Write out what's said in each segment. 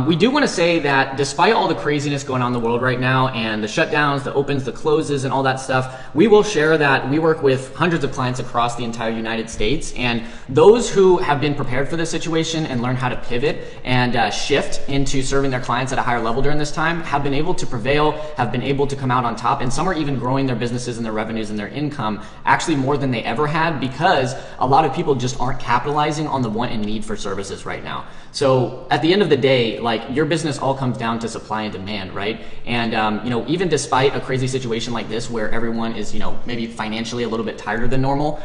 we do want to say that despite all the craziness going on in the world right now and the shutdowns, the opens, the closes, and all that stuff, we will share that we work with hundreds of clients across the entire United States, and those who have been prepared for this situation and learn how to pivot and shift into serving their clients at a higher level during this time have been able to prevail, have been able to come out on top, and some are even growing their businesses and their revenues and their income actually more than they ever had, because a lot of people just aren't capitalizing on the want and need for services right now. So at the end of the day, like, your business all comes down to supply and demand, right? And even despite a crazy situation like this where everyone is maybe financially a little bit tighter than normal,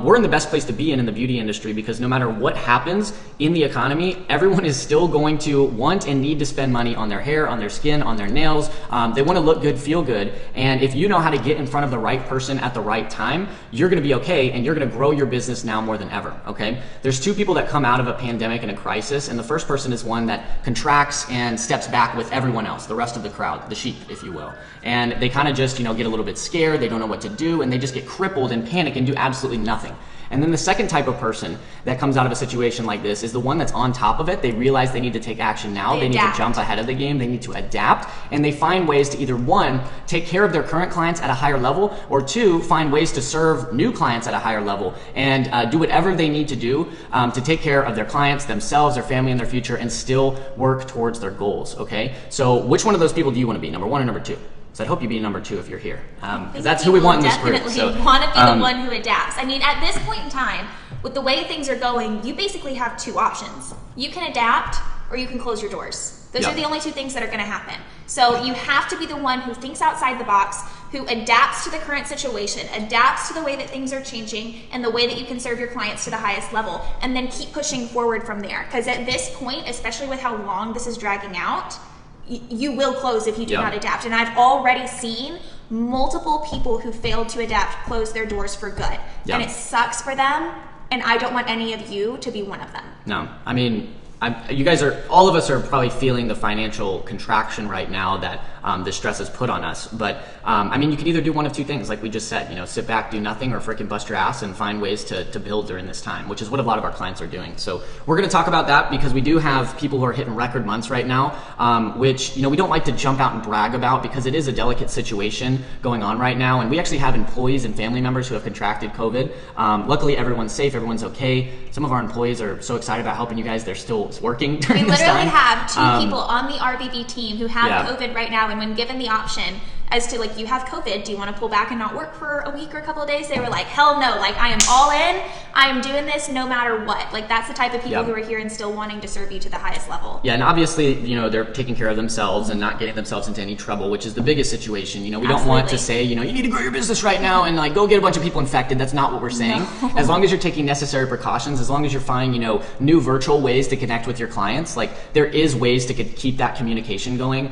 we're in the best place to be in the beauty industry, because no matter what happens in the economy, everyone is still going to want and need to spend money on their hair, on their skin, on their nails. They want to look good, feel good, and if you know how to get in front of the right person at the right time, you're going to be okay, and you're going to grow your business now more than ever. Okay, there's two people that come out of a pandemic and a crisis, and the first person is one that contracts and steps back with everyone else, the rest of the crowd, the sheep, if you will, and they kind of just get a little bit scared, they don't know what to do, and they just get crippled and panic and do absolutely nothing. And then the second type of person that comes out of a situation like this is the one that's on top of it. They realize they need to take action now. They need to jump ahead of the game. They need to adapt. And they find ways to either, one, take care of their current clients at a higher level, or two, find ways to serve new clients at a higher level and do whatever they need to do to take care of their clients, themselves, their family, and their future, and still work towards their goals, okay? So which one of those people do you want to be, number one or number two? So I'd hope you be number two if you're here, because that's who we want in this group. Definitely want to be the one who adapts. I mean, at this point in time, with the way things are going, you basically have two options. You can adapt, or you can close your doors. Those are the only two things that are going to happen. So you have to be the one who thinks outside the box, who adapts to the current situation, adapts to the way that things are changing, and the way that you can serve your clients to the highest level, and then keep pushing forward from there. Because at this point, especially with how long this is dragging out, you will close if you do not adapt. And I've already seen multiple people who failed to adapt close their doors for good. And it sucks for them, and I don't want any of you to be one of them. No, I mean, you guys are, all of us are probably feeling the financial contraction right now that this stress has put on us. But I mean, you can either do one of two things, like we just said, sit back, do nothing, or freaking bust your ass and find ways to build during this time, which is what a lot of our clients are doing. So we're going to talk about that, because we do have people who are hitting record months right now, which we don't like to jump out and brag about, because it is a delicate situation going on right now. And we actually have employees and family members who have contracted COVID. Luckily, everyone's safe, everyone's okay. Some of our employees are so excited about helping you guys, they're still working during this time. We literally have two people on the RVV team who have COVID right now, and when given the option as to, like, you have COVID, do you want to pull back and not work for a week or a couple of days? They were like, hell no, like, I am all in, I am doing this no matter what. Like, that's the type of people who are here and still wanting to serve you to the highest level. Yeah, and obviously, they're taking care of themselves and not getting themselves into any trouble, which is the biggest situation. We don't want to say, you need to grow your business right now and, like, go get a bunch of people infected. That's not what we're saying. No. As long as you're taking necessary precautions, as long as you're finding, new virtual ways to connect with your clients, like, there is ways to keep that communication going,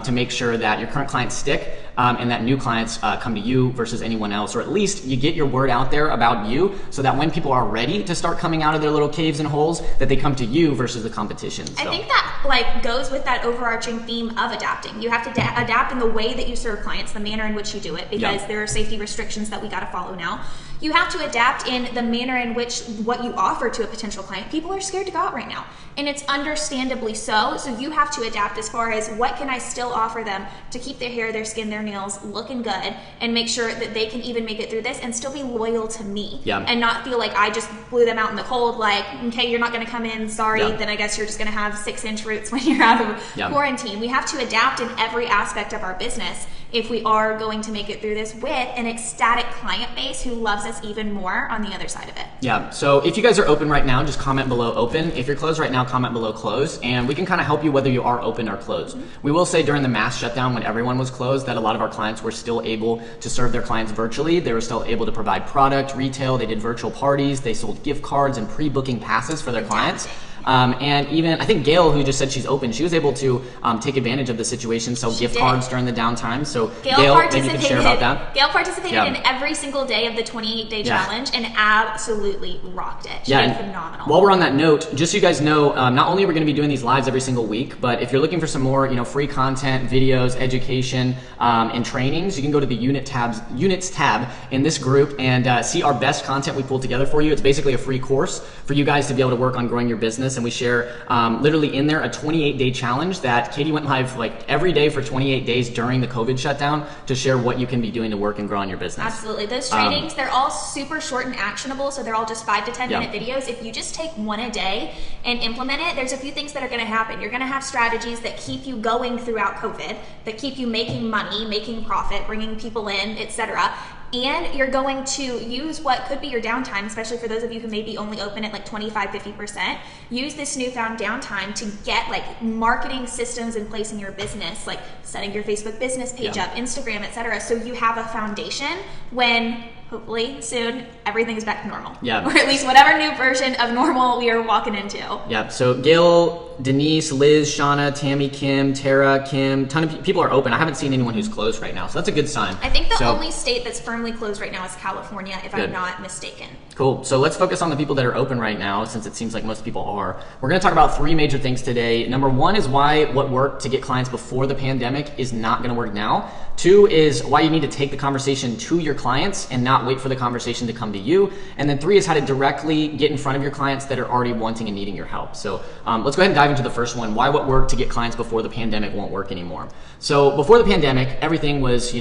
to make sure that your current clients stick, and that new clients come to you versus anyone else, or at least you get your word out there about you, so that when people are ready to start coming out of their little caves and holes, that they come to you versus the competition. So I think that goes with that overarching theme of adapting. You have to adapt in the way that you serve clients, the manner in which you do it, because there are safety restrictions that we got to follow now. You have to adapt in the manner in which what you offer to a potential client. People are scared to go out right now, and it's understandably so. So you have to adapt as far as, what can I still offer them to keep their hair, their skin, their nails looking good, and make sure that they can even make it through this and still be loyal to me, and not feel like I just blew them out in the cold, like, okay, you're not going to come in, sorry, then I guess you're just going to have 6-inch roots when you're out of quarantine. We have to adapt in every aspect of our business if we are going to make it through this with an ecstatic client base who loves us even more on the other side of it. Yeah, so if you guys are open right now, just comment below open. If you're closed right now, comment below closed, and we can kind of help you whether you are open or closed. We will say during the mass shutdown, when everyone was closed, that a lot of our clients were still able to serve their clients virtually. They were still able to provide product, retail, they did virtual parties, they sold gift cards and pre-booking passes for their clients. And even, I think Gail, who just said she's open, she was able to take advantage of the situation, sell gift cards during the downtime. So Gail, maybe you can share about that. Gail participated in every single day of the 28-day challenge and absolutely rocked it. She did phenomenal. While we're on that note, just so you guys know, not only are we going to be doing these lives every single week, but if you're looking for some more, free content, videos, education, and trainings, you can go to the units tab in this group and see our best content we pulled together for you. It's basically a free course for you guys to be able to work on growing your business business, and we share literally in there a 28-day challenge that Katie went live like every day for 28 days during the COVID shutdown to share what you can be doing to work and grow on your business. Absolutely. Those trainings, they're all super short and actionable, so they're all just 5 to 10 minute videos. If you just take one a day and implement it, there's a few things that are going to happen. You're going to have strategies that keep you going throughout COVID, that keep you making money, making profit, bringing people in, etc. And you're going to use what could be your downtime, especially for those of you who maybe only open at like 25-50%. Use this newfound downtime to get like marketing systems in place in your business, like setting your Facebook business page up, Instagram, etc. So you have a foundation when hopefully soon everything is back to normal. Yeah. Or at least whatever new version of normal we are walking into. Yeah. So Gail, Denise, Liz, Shauna, Tammy, Kim, Tara, Kim, ton of people are open. I haven't seen anyone who's closed right now, so that's a good sign. I think the only state that's firmly closed right now is California, if I'm not mistaken. Cool. So let's focus on the people that are open right now, since it seems like most people are. We're going to talk about 3 major things today. Number 1 is why what worked to get clients before the pandemic is not going to work now. 2 is why you need to take the conversation to your clients and not wait for the conversation to come to you. And then 3 is how to directly get in front of your clients that are already wanting and needing your help. So let's go ahead and dive into the first one, why what worked to get clients before the pandemic won't work anymore. So before the pandemic, everything was,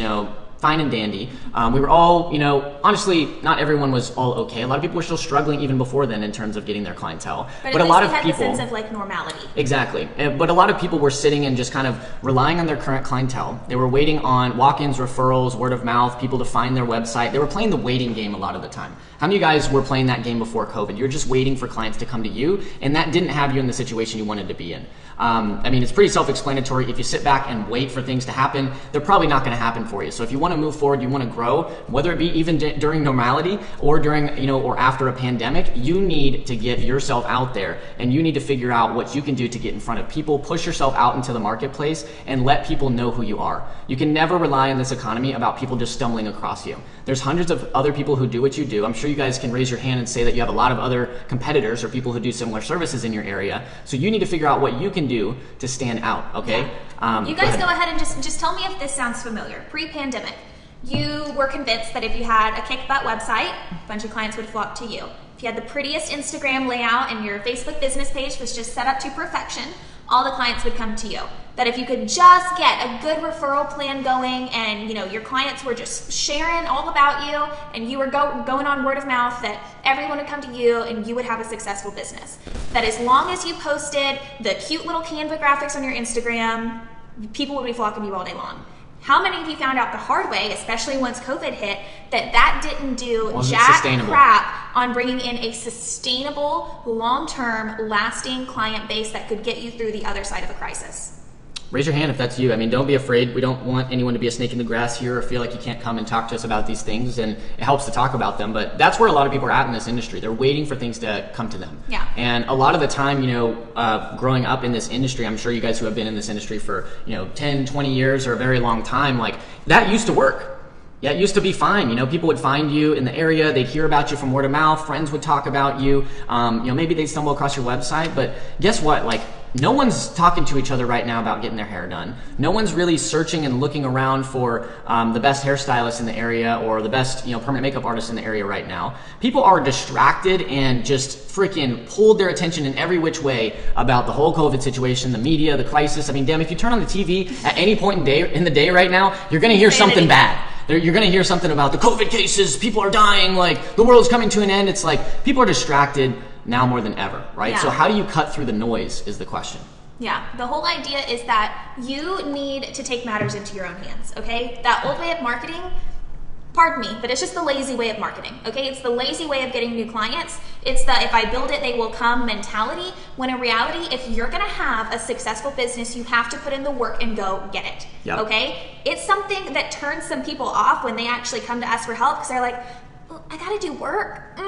fine and dandy. We were all, honestly, not everyone was all okay. A lot of people were still struggling even before then in terms of getting their clientele. But a lot of people had the sense of like normality. Exactly. But a lot of people were sitting and just kind of relying on their current clientele. They were waiting on walk-ins, referrals, word of mouth, people to find their website. They were playing the waiting game a lot of the time. How many of you guys were playing that game before COVID? You're just waiting for clients to come to you, and that didn't have you in the situation you wanted to be in. It's pretty self-explanatory. If you sit back and wait for things to happen, they're probably not going to happen for you. So if you want to move forward, you want to grow, whether it be even during normality or during, or after a pandemic, you need to get yourself out there, and you need to figure out what you can do to get in front of people, push yourself out into the marketplace, and let people know who you are. You can never rely in this economy about people just stumbling across you. There's hundreds of other people who do what you do. I'm sure you guys can raise your hand and say that you have a lot of other competitors or people who do similar services in your area. So you need to figure out what you can do to stand out, okay? Yeah. You guys go ahead and just tell me if this sounds familiar. Pre-pandemic, you were convinced that if you had a kick-butt website, a bunch of clients would flock to you. If you had the prettiest Instagram layout and your Facebook business page was just set up to perfection, all the clients would come to you. That if you could just get a good referral plan going and your clients were just sharing all about you and you were going on word of mouth, that everyone would come to you and you would have a successful business. That as long as you posted the cute little Canva graphics on your Instagram, people would be flocking to you all day long. How many of you found out the hard way, especially once COVID hit, that didn't do jack crap on bringing in a sustainable, long-term, lasting client base that could get you through the other side of a crisis? Raise your hand if that's you. Don't be afraid. We don't want anyone to be a snake in the grass here or feel like you can't come and talk to us about these things, and it helps to talk about them. But that's where a lot of people are at in this industry. They're waiting for things to come to them. Yeah. And a lot of the time, growing up in this industry, I'm sure you guys who have been in this industry for, 10, 20 years or a very long time, like that used to work. Yeah, it used to be fine. People would find you in the area. They'd hear about you from word of mouth. Friends would talk about you. Maybe they'd stumble across your website. But guess what? No one's talking to each other right now about getting their hair done. No one's really searching and looking around for the best hairstylist in the area or the best permanent makeup artist in the area right now. People are distracted and just freaking pulled their attention in every which way about the whole COVID situation, the media, the crisis. Damn, if you turn on the TV at any point in the day right now, you're going to hear something bad. You're going to hear something about the COVID cases, people are dying, like the world's coming to an end. It's like people are distracted now more than ever, right? Yeah. So how do you cut through the noise is the question. Yeah, the whole idea is that you need to take matters into your own hands, okay? That old way of marketing, pardon me, but it's just the lazy way of marketing, okay? It's the lazy way of getting new clients. It's the if I build it, they will come mentality, when in reality, if you're gonna have a successful business, you have to put in the work and go get it, okay? It's something that turns some people off when they actually come to us for help because they're like, well, I gotta do work.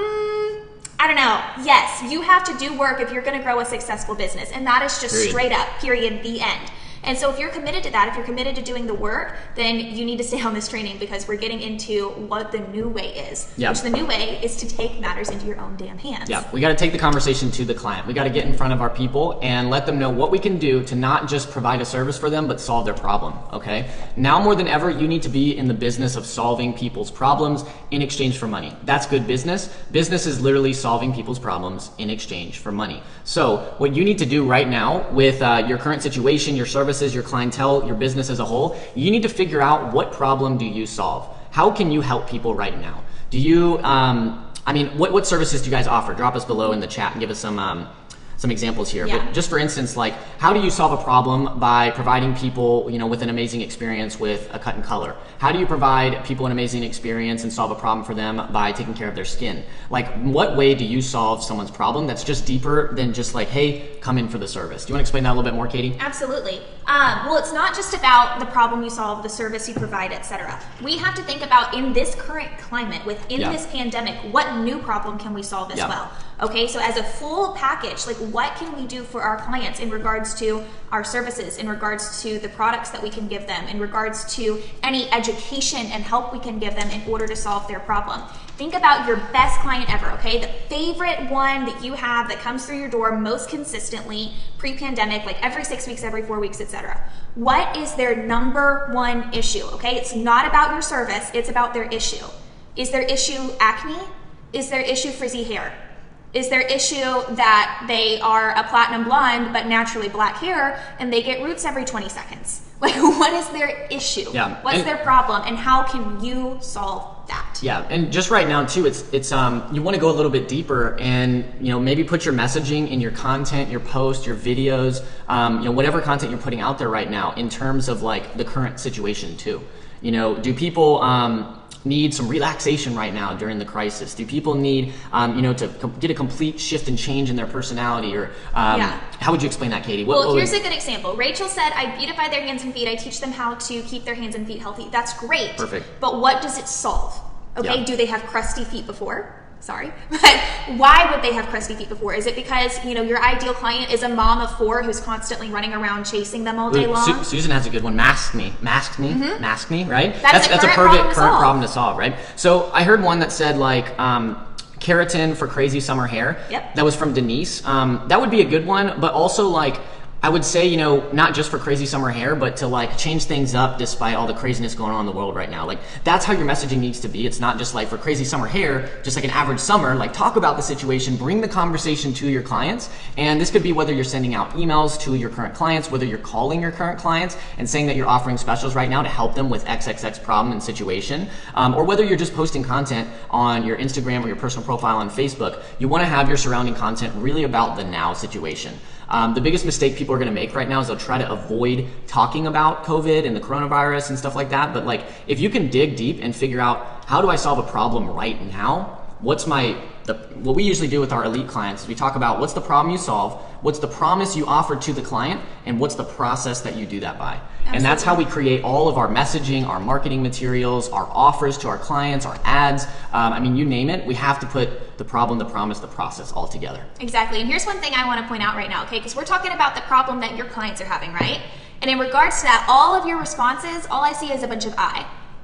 I don't know. Yes, you have to do work if you're going to grow a successful business. And that is just straight up, period, the end. And so if you're committed to that, if you're committed to doing the work, then you need to stay on this training, because we're getting into what the new way is. Yeah. Which the new way is to take matters into your own damn hands. Yeah, we got to take the conversation to the client. We got to get in front of our people and let them know what we can do to not just provide a service for them, but solve their problem, okay? Now more than ever, you need to be in the business of solving people's problems in exchange for money. That's good business. Business is literally solving people's problems in exchange for money. So what you need to do right now with your current situation, your services, your clientele, your business as a whole, you need to figure out, what problem do you solve? How can you help people right now? Do you, what services do you guys offer? Drop us below in the chat and give us some examples here. Yeah. But just for instance, like, how do you solve a problem by providing people, with an amazing experience with a cut and color? How do you provide people an amazing experience and solve a problem for them by taking care of their skin? Like, what way do you solve someone's problem that's just deeper than just like, hey, come in for the service? Do you want to explain that a little bit more, Katie? Absolutely. Well, it's not just about the problem you solve, the service you provide, etc. We have to think about, in this current climate, within this pandemic, what new problem can we solve as well? Okay, so as a full package, like, what can we do for our clients in regards to our services, in regards to the products that we can give them, in regards to any education and help we can give them in order to solve their problem. Think about your best client ever, okay? The favorite one that you have that comes through your door most consistently pre-pandemic, like every 6 weeks, every 4 weeks, etc. What is their number one issue, okay? It's not about your service, it's about their issue. Is their issue acne? Is their issue frizzy hair? Is their issue that they are a platinum blonde but naturally black hair and they get roots every 20 seconds? Like, what is their issue? Yeah. What's their problem, and how can you solve that? Yeah, and just right now too, it's you want to go a little bit deeper and maybe put your messaging in your content, your posts, your videos, whatever content you're putting out there right now in terms of like the current situation too. Do people need some relaxation right now during the crisis? Do people need, to get a complete shift and change in their personality? Or how would you explain that, Katie? Here's a good example. Rachel said, I beautify their hands and feet. I teach them how to keep their hands and feet healthy. That's great. Perfect. But what does it solve? Okay, do they have crusty feet before? Sorry, but why would they have crusty feet before? Is it because, your ideal client is a mom of 4 who's constantly running around chasing them all day long? Susan has a good one. Mask me, right? That's a perfect current problem to solve, right? So I heard one that said like, keratin for crazy summer hair. Yep. That was from Denise. That would be a good one, but also like, I would say, not just for crazy summer hair, but to like change things up despite all the craziness going on in the world right now. Like, that's how your messaging needs to be. It's not just like for crazy summer hair, just like an average summer. Like, talk about the situation, bring the conversation to your clients. And this could be whether you're sending out emails to your current clients, whether you're calling your current clients and saying that you're offering specials right now to help them with XXX problem and situation, or whether you're just posting content on your Instagram or your personal profile on Facebook. You want to have your surrounding content really about the now situation. The biggest mistake people are going to make right now is they'll try to avoid talking about COVID and the coronavirus and stuff like that. But like, if you can dig deep and figure out, how do I solve a problem right now? What we usually do with our elite clients is we talk about, what's the problem you solve, what's the promise you offer to the client, and what's the process that you do that by. Absolutely. And that's how we create all of our messaging, our marketing materials, our offers to our clients, our ads. You name it. We have to put the problem, the promise, the process all together. Exactly. And here's one thing I want to point out right now, okay? Because we're talking about the problem that your clients are having, right? And in regards to that, all of your responses, all I see is a bunch of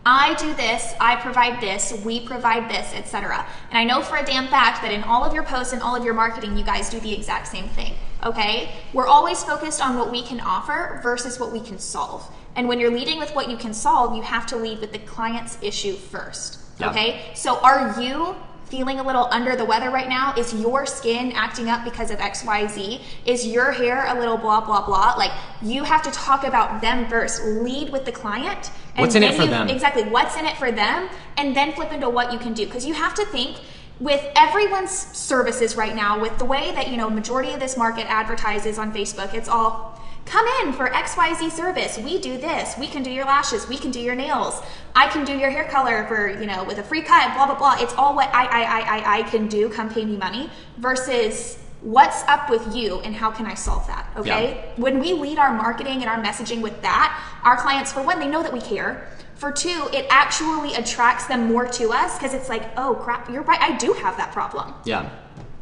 I do this, I provide this, we provide this, etc. And I know for a damn fact that in all of your posts and all of your marketing, you guys do the exact same thing, okay? We're always focused on what we can offer versus what we can solve. And when you're leading with what you can solve, you have to lead with the client's issue first, okay? So are you feeling a little under the weather right now? Is your skin acting up because of XYZ? Is your hair a little blah, blah, blah? Like, you have to talk about them first. Lead with the client. And what's in it for them? Exactly. What's in it for them? And then flip into what you can do. Because you have to think, with everyone's services right now, with the way that, majority of this market advertises on Facebook, it's all, come in for XYZ service. We do this. We can do your lashes. We can do your nails. I can do your hair color for, with a free cut, blah, blah, blah. It's all what I can do. Come pay me money. Versus what's up with you and how can I solve that, okay? Yeah. When we lead our marketing and our messaging with that, our clients, for one, they know that we care. For 2, it actually attracts them more to us because it's like, oh crap, you're right, I do have that problem. Yeah.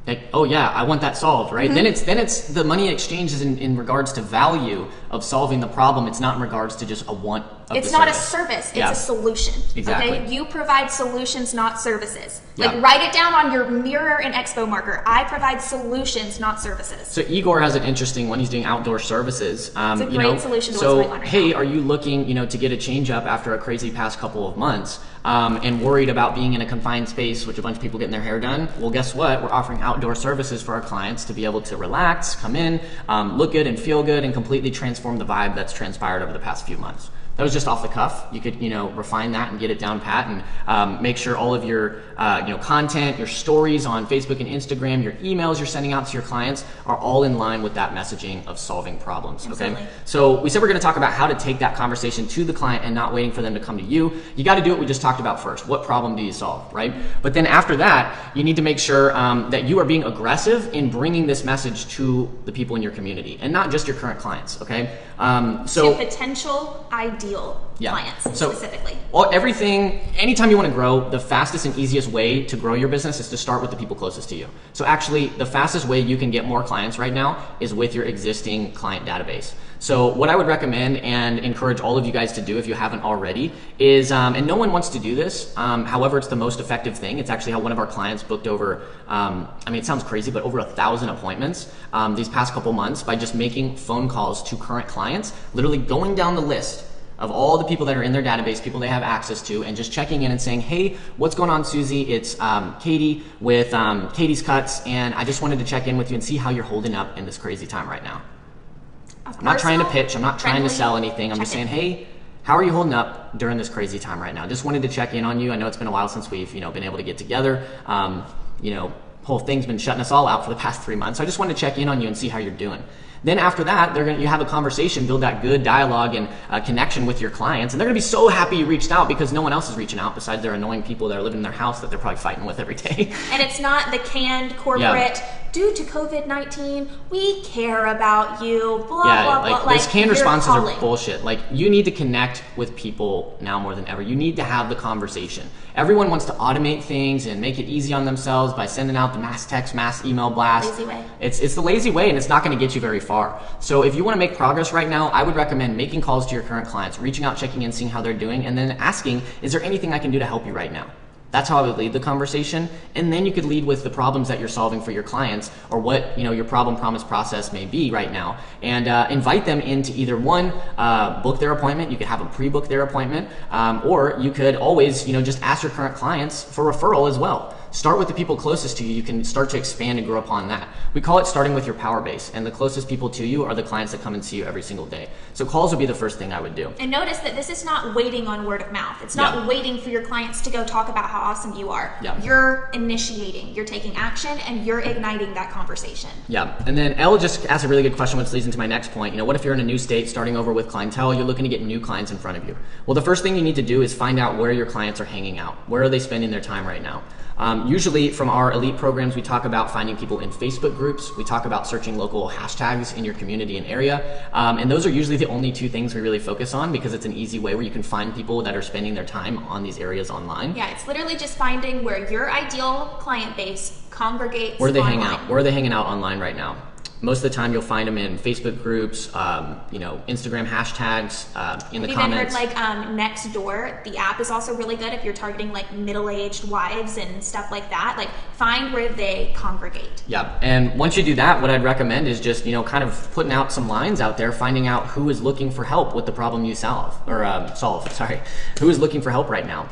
Like, oh yeah, I want that solved, right? Then it's the money exchange is in regards to value of solving the problem. It's not in regards to just a want of It's the not service. a service, it's Yeah. a solution. Exactly. Okay? You provide solutions, not services. Yeah. Like write it down on your mirror and expo marker. I provide solutions, not services. So Igor has an interesting one. He's doing outdoor services. It's a great solution to what's going on right hey, now. are you looking, to get a change up after a crazy past couple of months, and worried about being in a confined space, which a bunch of people getting their hair done? Well, guess what? We're offering outdoor services for our clients to be able to relax, come in, look good and feel good, and completely transform the vibe that's transpired over the past few months. That was just off the cuff. You could, refine that and get it down pat, and make sure all of your, content, your stories on Facebook and Instagram, your emails you're sending out to your clients are all in line with that messaging of solving problems. Absolutely. Okay. So we said we're going to talk about how to take that conversation to the client and not waiting for them to come to you. You got to do what we just talked about first. What problem do you solve, right? But then after that, you need to make sure that you are being aggressive in bringing this message to the people in your community and not just your current clients. Okay. To potential ideal clients specifically. Well, anytime you want to grow, the fastest and easiest way to grow your business is to start with the people closest to you. So actually, the fastest way you can get more clients right now is with your existing client database. So what I would recommend and encourage all of you guys to do if you haven't already is, and no one wants to do this, however, it's the most effective thing. It's actually how one of our clients booked over, it sounds crazy, but over 1,000 appointments these past couple months by just making phone calls to current clients, literally going down the list of all the people that are in their database, people they have access to, and just checking in and saying, hey, what's going on, Susie? It's Katie with Katie's Cuts, and I just wanted to check in with you and see how you're holding up in this crazy time right now. I'm not trying to pitch, I'm not trying to sell anything, I'm just saying, hey, how are you holding up during this crazy time right now? Just wanted to check in on you. I know it's been a while since we've been able to get together. Whole thing's been shutting us all out for the past 3 months. So I just wanted to check in on you and see how you're doing. Then after that, you have a conversation, build that good dialogue and connection with your clients, and they're gonna be so happy you reached out because no one else is reaching out besides their annoying people that are living in their house that they're probably fighting with every day. And it's not the canned corporate, due to COVID-19, we care about you, blah, blah, blah. Those canned you're responses calling. are bullshit. Like, you need to connect with people now more than ever. You need to have the conversation. Everyone wants to automate things and make it easy on themselves by sending out the mass text, mass email blast. Lazy way. It's the lazy way, and it's not going to get you very far. So if you want to make progress right now, I would recommend making calls to your current clients, reaching out, checking in, seeing how they're doing, and then asking, is there anything I can do to help you right now? That's how I would lead the conversation. And then you could lead with the problems that you're solving for your clients, or what your problem promise process may be right now, and invite them into either one, book their appointment. You could have them pre-book their appointment, or you could always just ask your current clients for referral as well. Start with the people closest to you. You can start to expand and grow upon that. We call it starting with your power base, and the closest people to you are the clients that come and see you every single day. So calls would be the first thing I would do. And notice that this is not waiting on word of mouth. It's not waiting for your clients to go talk about how awesome you are. Yeah. You're initiating, you're taking action, and you're igniting that conversation. Yeah, and then Elle just asked a really good question, which leads into my next point. What if you're in a new state, starting over with clientele, you're looking to get new clients in front of you? Well, the first thing you need to do is find out where your clients are hanging out. Where are they spending their time right now? Usually from our elite programs, we talk about finding people in Facebook groups. We talk about searching local hashtags in your community and area. And those are usually the only two things we really focus on because it's an easy way where you can find people that are spending their time on these areas online. Yeah, it's literally just finding where your ideal client base congregates Where they online. hang out. Where are they hanging out online right now? Most of the time you'll find them in Facebook groups, Instagram hashtags, in the comments. Have you even heard Nextdoor? The app is also really good if you're targeting middle-aged wives and stuff like that. Find where they congregate. Yeah, and once you do that, what I'd recommend is just, kind of putting out some lines out there, finding out who is looking for help with the problem you solve. Who is looking for help right now.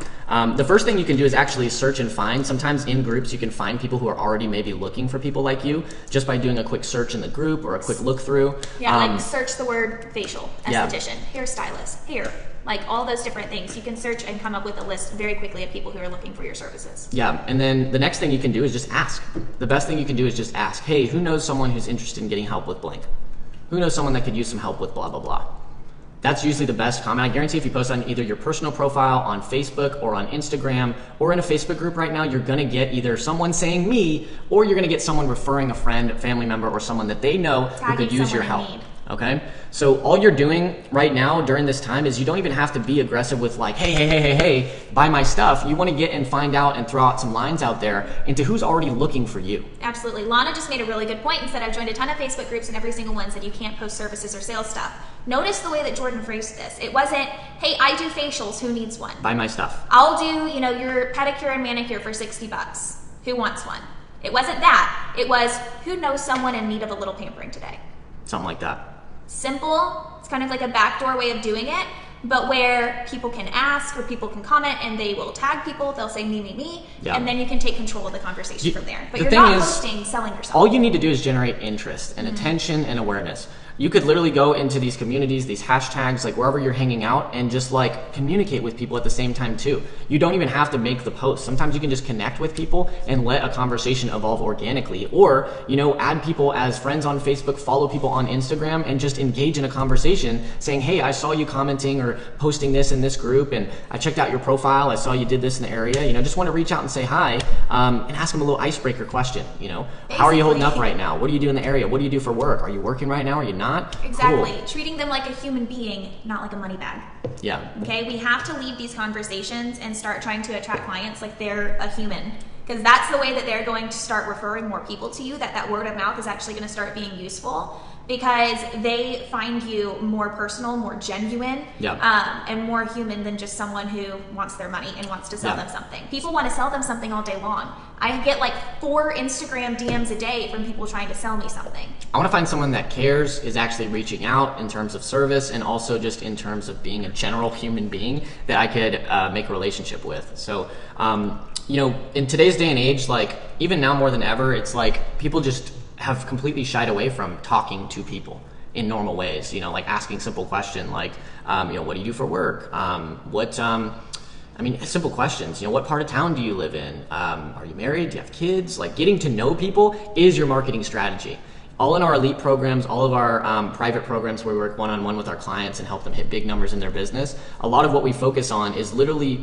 The first thing you can do is actually search and find. Sometimes in groups you can find people who are already maybe looking for people like you just by doing a quick search in the group or a quick look through. Yeah, search the word facial, esthetician, hairstylist, hair, all those different things. You can search and come up with a list very quickly of people who are looking for your services. Yeah, and then the next thing you can do is just ask. The best thing you can do is just ask, hey, who knows someone who's interested in getting help with blank? Who knows someone that could use some help with blah, blah, blah? That's usually the best comment. I guarantee if you post on either your personal profile on Facebook or on Instagram or in a Facebook group right now, you're gonna get either someone saying me or you're gonna get someone referring a friend, family member, or someone that they know who could use your help. Okay, so all you're doing right now during this time is you don't even have to be aggressive with like, hey, buy my stuff. You want to get and find out and throw out some lines out there into who's already looking for you. Absolutely. Lana just made a really good point and said, I've joined a ton of Facebook groups and every single one said you can't post services or sales stuff. Notice the way that Jordan phrased this. It wasn't, hey, I do facials, who needs one? Buy my stuff. I'll do, your pedicure and manicure for $60. Who wants one? It wasn't that. It was, who knows someone in need of a little pampering today? Something like that. Simple. It's kind of like a backdoor way of doing it, but where people can ask or people can comment and they will tag people. They'll say me, Yeah. and then you can take control of the conversation from there. But the you're thing not is, posting selling yourself. All you need to do is generate interest and attention and awareness. You could literally go into these communities, these hashtags, like wherever you're hanging out, and just like communicate with people at the same time too. You don't even have to make the post. Sometimes you can just connect with people and let a conversation evolve organically. Or, add people as friends on Facebook, follow people on Instagram, and just engage in a conversation saying, hey, I saw you commenting or posting this in this group, and I checked out your profile. I saw you did this in the area. Just want to reach out and say hi, and ask them a little icebreaker question. How are you holding up right now? What do you do in the area? What do you do for work? Are you working right now? Are you not? Exactly. Cool. Treating them like a human being, not like a money bag. Yeah. Okay, we have to leave these conversations and start trying to attract clients like they're a human, because that's the way that they're going to start referring more people to you, that word of mouth is actually going to start being useful, because they find you more personal, more genuine, and more human than just someone who wants their money and wants to sell them something. People want to sell them something all day long. I get like 4 Instagram DMs a day from people trying to sell me something. I want to find someone that cares, is actually reaching out in terms of service, and also just in terms of being a general human being that I could make a relationship with. So, in today's day and age, like even now more than ever, it's like people just have completely shied away from talking to people in normal ways, like asking simple question like, what do you do for work? Simple questions, what part of town do you live in? Are you married? Do you have kids? Like getting to know people is your marketing strategy. All in our elite programs, all of our private programs where we work one-on-one with our clients and help them hit big numbers in their business, a lot of what we focus on is literally,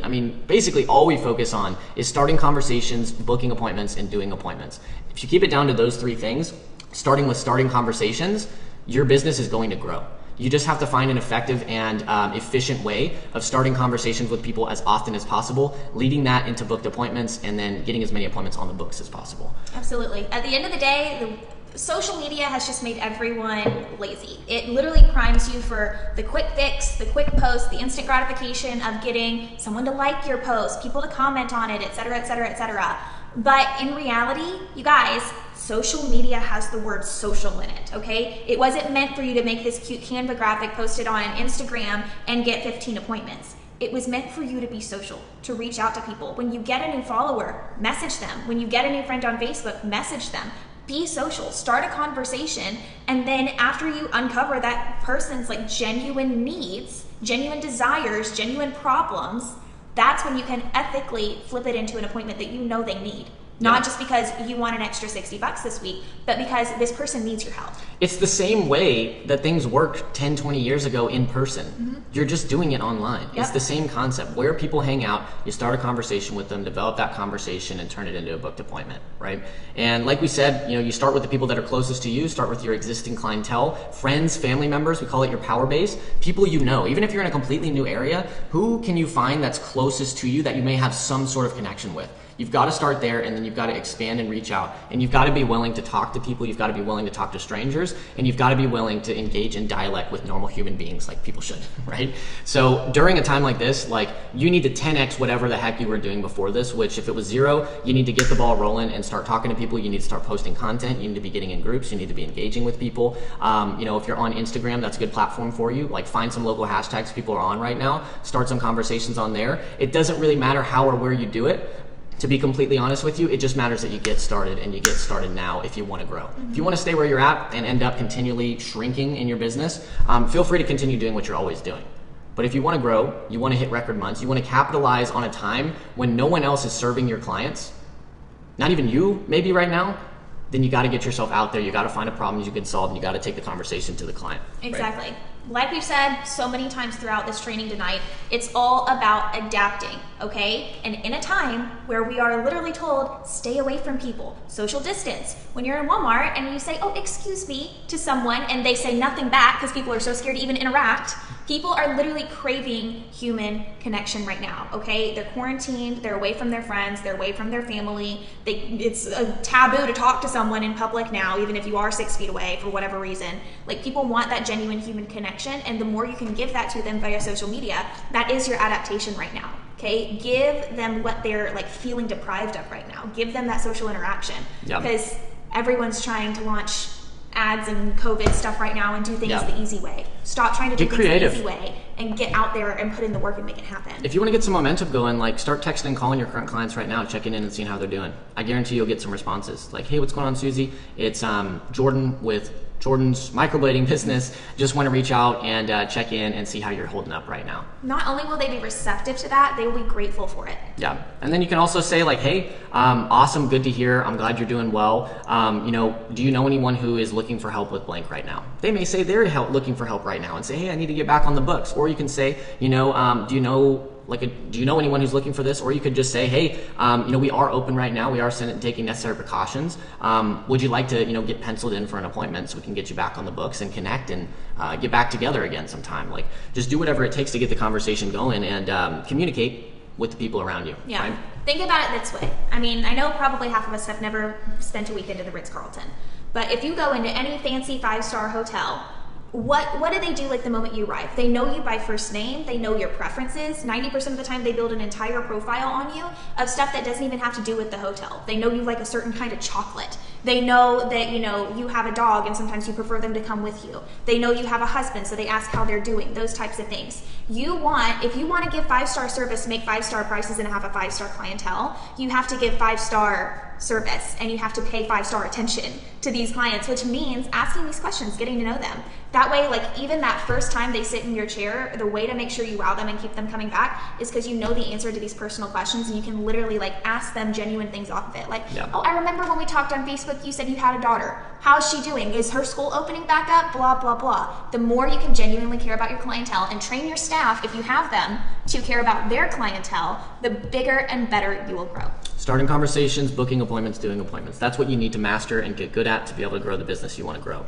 basically all we focus on is starting conversations, booking appointments, and doing appointments. If you keep it down to those 3 things, starting with starting conversations, your business is going to grow. You just have to find an effective and efficient way of starting conversations with people as often as possible, leading that into booked appointments, and then getting as many appointments on the books as possible. Absolutely. At the end of the day, social media has just made everyone lazy. It literally primes you for the quick fix, the quick post, the instant gratification of getting someone to like your post, people to comment on it, et cetera, et cetera, et cetera. But in reality, you guys, social media has the word social in it, okay? It wasn't meant for you to make this cute Canva graphic, post it on Instagram, and get 15 appointments. It was meant for you to be social, to reach out to people. When you get a new follower, message them. When you get a new friend on Facebook, message them. Be social, start a conversation, and then after you uncover that person's genuine needs, genuine desires, genuine problems, that's when you can ethically flip it into an appointment that they need. Not just because you want an extra $60 this week, but because this person needs your help. It's the same way that things worked 10, 20 years ago in person. You're just doing it online. It's the same concept. Where people hang out, you start a conversation with them, develop that conversation, and turn it into a booked appointment, right? And like we said, you start with the people that are closest to you, start with your existing clientele, friends, family members, we call it your power base, people even if you're in a completely new area, who can you find that's closest to you that you may have some sort of connection with? You've got to start there, and then you've got to expand and reach out, and you've got to be willing to talk to people, you've got to be willing to talk to strangers, and you've got to be willing to engage in dialect with normal human beings like people should, right? So during a time like this, you need to 10x whatever the heck you were doing before this, which if it was 0, you need to get the ball rolling and start talking to people, you need to start posting content, you need to be getting in groups, you need to be engaging with people. If you're on Instagram, that's a good platform for you. Find some local hashtags people are on right now, start some conversations on there. It doesn't really matter how or where you do it. To be completely honest with you, it just matters that you get started, and you get started now if you want to grow. If you want to stay where you're at and end up continually shrinking in your business, feel free to continue doing what you're always doing. But if you want to grow, you want to hit record months, you want to capitalize on a time when no one else is serving your clients, not even you maybe right now, then you got to get yourself out there. You got to find a problem you can solve, and you got to take the conversation to the client. Exactly. Right? like we've said so many times throughout this training tonight, it's all about adapting, okay? And in a time where we are literally told, stay away from people, social distance. When you're in Walmart and you say, oh, excuse me, to someone, and they say nothing back because people are so scared to even interact, people are literally craving human connection right now, okay? They're quarantined, they're away from their friends, they're away from their family. It's a taboo to talk to someone in public now, even if you are 6 feet away for whatever reason. Like, people want that genuine human connection, and the more you can give that to them via social media, that is your adaptation right now, okay? Give them what they're like feeling deprived of right now. Give them that social interaction, because everyone's trying to launch ads and COVID stuff right now and do things the easy way. Stop trying to do things the easy way and get out there and put in the work and make it happen. If you want to get some momentum going, like, start texting and calling your current clients right now, checking in and seeing how they're doing. I guarantee you'll get some responses. Like, hey, what's going on, Susie? It's Jordan with Jordan's microblading business. Just want to reach out and check in and see how you're holding up right now. Not only will they be receptive to that, they will be grateful for it. Yeah, and then you can also say like, hey, awesome, good to hear. I'm glad you're doing well. Do you know anyone who is looking for help with blank right now? They may say they're looking for help right now and say, hey, I need to get back on the books. Or you can say, do you know anyone who's looking for this? Or you could just say, hey, we are open right now. We are taking necessary precautions. Would you like to, get penciled in for an appointment so we can get you back on the books and connect and get back together again sometime? Like, just do whatever it takes to get the conversation going and communicate with the people around you. Yeah. Right? Think about it this way. I mean, I know probably half of us have never spent a weekend at the Ritz-Carlton, but if you go into any fancy 5-star hotel, what do they do like the moment you arrive? They know you by first name, they know your preferences. 90% of the time they build an entire profile on you of stuff that doesn't even have to do with the hotel. They know you like a certain kind of chocolate. They know that, you have a dog and sometimes you prefer them to come with you. They know you have a husband, so they ask how they're doing, those types of things. If you want to give 5-star service, make 5-star prices and have a 5-star clientele, you have to give 5-star service and you have to pay 5-star attention to these clients, which means asking these questions, getting to know them. That way, like, even that first time they sit in your chair, the way to make sure you wow them and keep them coming back is because you know the answer to these personal questions and you can literally like ask them genuine things off of it. Like, oh, I remember when we talked on Facebook, you said you had a daughter. How's she doing? Is her school opening back up? Blah, blah, blah. The more you can genuinely care about your clientele and train your staff, if you have them, to care about their clientele, the bigger and better you will grow. Starting conversations, booking appointments, doing appointments. That's what you need to master and get good at to be able to grow the business you want to grow.